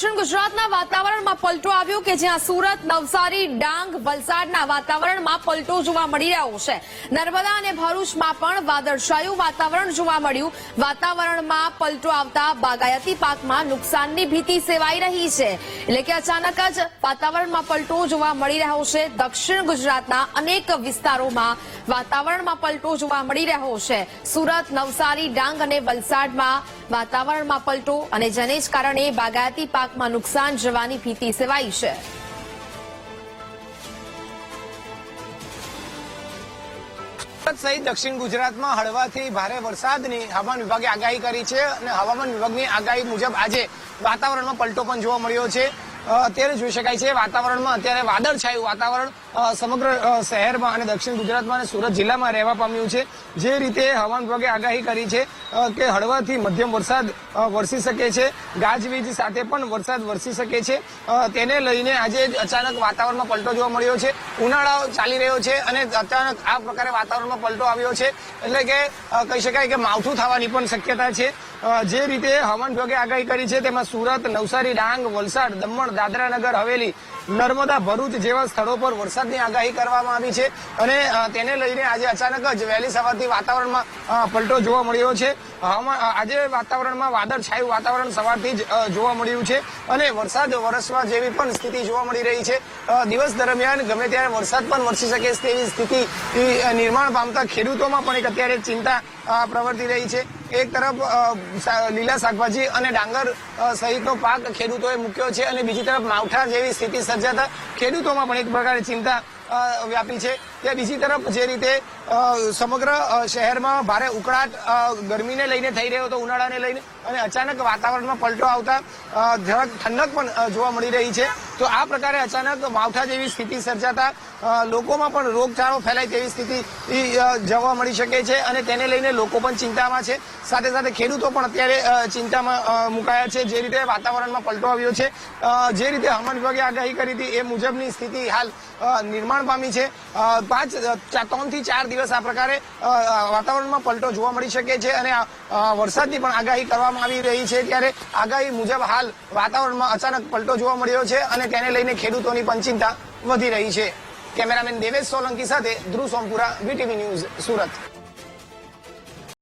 દક્ષિણ ગુજરાતના વાતાવરણમાં પલટો આવ્યો કે જ્યાં સુરત, નવસારી, ડાંગ, વલસાડના વાતાવરણમાં પલટો જોવા મળી રહ્યો છે। નર્મદા અને ભરૂચમાં પણ વાદળછાયું વાતાવરણ જોવા મળ્યું। વાતાવરણમાં પલટો આવતા બાગાયતી પાકમાં નુકસાનની ભીતિ સેવાઈ રહી છે। એટલે કે અચાનક જ વાતાવરણમાં પલટો જોવા મળી રહ્યો છે। દક્ષિણ ગુજરાતના અનેક વિસ્તારોમાં વાતાવરણમાં પલટો જોવા મળી રહ્યો છે। સુરત, નવસારી, ડાંગ અને વલસાડમાં વાતાવરણમાં પલટો અને જેને જ કારણે બાગાયતી પાકમાં નુકસાન જવાની ભીતિ સેવાઈ છે। સહિત દક્ષિણ ગુજરાતમાં હળવાથી ભારે વરસાદની હવામાન વિભાગે આગાહી કરી છે અને હવામાન વિભાગની આગાહી મુજબ આજે વાતાવરણમાં પલટો પણ જોવા મળ્યો છે। અત્યારે જોઈ શકાય છે વાતાવરણમાં અત્યારે વાદળછાયું વાતાવરણ સમગ્ર શહેરમાં અને દક્ષિણ ગુજરાતમાં અને સુરત જિલ્લામાં રહેવા પામ્યું છે। જે રીતે હવામાન વિભાગે આગાહી કરી છે કે હળવાથી મધ્યમ વરસાદ વરસી શકે છે, ગાજવીજ સાથે પણ વરસાદ વરસી શકે છે। તેને લઈને આજે અચાનક વાતાવરણમાં પલટો જોવા મળ્યો છે। ઉનાળો ચાલી રહ્યો છે અને અચાનક આ પ્રકારે વાતાવરણમાં પલટો આવ્યો છે એટલે કે કહી શકાય કે માવઠું થવાની પણ શક્યતા છે। જે રીતે હવામાન વિભાગે આગાહી કરી છે તેમાં સુરત, નવસારી, ડાંગ, વલસાડ, દમણ, દાદરા નગર હવેલી, નર્મદા, ભરૂચ જેવા સ્થળો પર વરસાદની આગાહી કરવામાં આવી છે અને તેને લઈને આજે અચાનક જ વહેલી સવારથી વાતાવરણમાં પલટો જોવા મળ્યો છે। આજે વાતાવરણમાં વાદળછાયું વાતાવરણ સવારથી જ જોવા મળ્યું છે અને વરસાદ વરસવા જેવી પણ સ્થિતિ જોવા મળી રહી છે। દિવસ દરમિયાન ગમે ત્યારે વરસાદ પણ વરસી શકે તેવી સ્થિતિ નિર્માણ પામતા ખેડૂતોમાં પણ એક અત્યારે ચિંતા પ્રવર્તી રહી છે। એક તરફ લીલા શાકભાજી અને ડાંગર સહિતનો પાક ખેડૂતોએ મૂક્યો છે અને બીજી તરફ માવઠા જેવી સ્થિતિ સર્જાતા ખેડૂતોમાં પણ એક પ્રકારે ચિંતા વ્યાપી છે। ત્યાં બીજી તરફ જે રીતે સમગ્ર શહેરમાં ભારે ઉકળાટ ગરમીને લઈને થઈ રહ્યો હતો, ઉનાળાને લઈને, અને અચાનક વાતાવરણમાં પલટો આવતા જરાક ઠંડક પણ જોવા મળી રહી છે। તો આ પ્રકારે અચાનક માવઠા જેવી સ્થિતિ સર્જાતા લોકોમાં પણ રોગચાળો ફેલાય તેવી સ્થિતિ જોવા મળી શકે છે અને તેને લઈને લોકો પણ ચિંતામાં છે। સાથે સાથે ખેડૂતો પણ અત્યારે ચિંતામાં મુકાયા છે। જે રીતે વાતાવરણમાં પલટો આવ્યો છે, જે રીતે હવામાન વિભાગે આગાહી કરી હતી એ મુજબની સ્થિતિ હાલ નિર્માણ પામી છે। 3 થી 4 દિવસ આ પ્રકારે વાતાવરણમાં પલટો જોવા મળી શકે છે અને વરસાદની પણ આગાહી કરવામાં આવી રહી છે। ત્યારે આગાહી મુજબ હાલ વાતાવરણમાં અચાનક પલટો જોવા મળ્યો છે અને તેને લઈને ખેડૂતોની પણ ચિંતા વધી રહી છે। કેમેરામેન દેવેશ સોલંકી સાથે ધ્રુવ સોમપુરા, વીટીવી ન્યૂઝ, સુરત।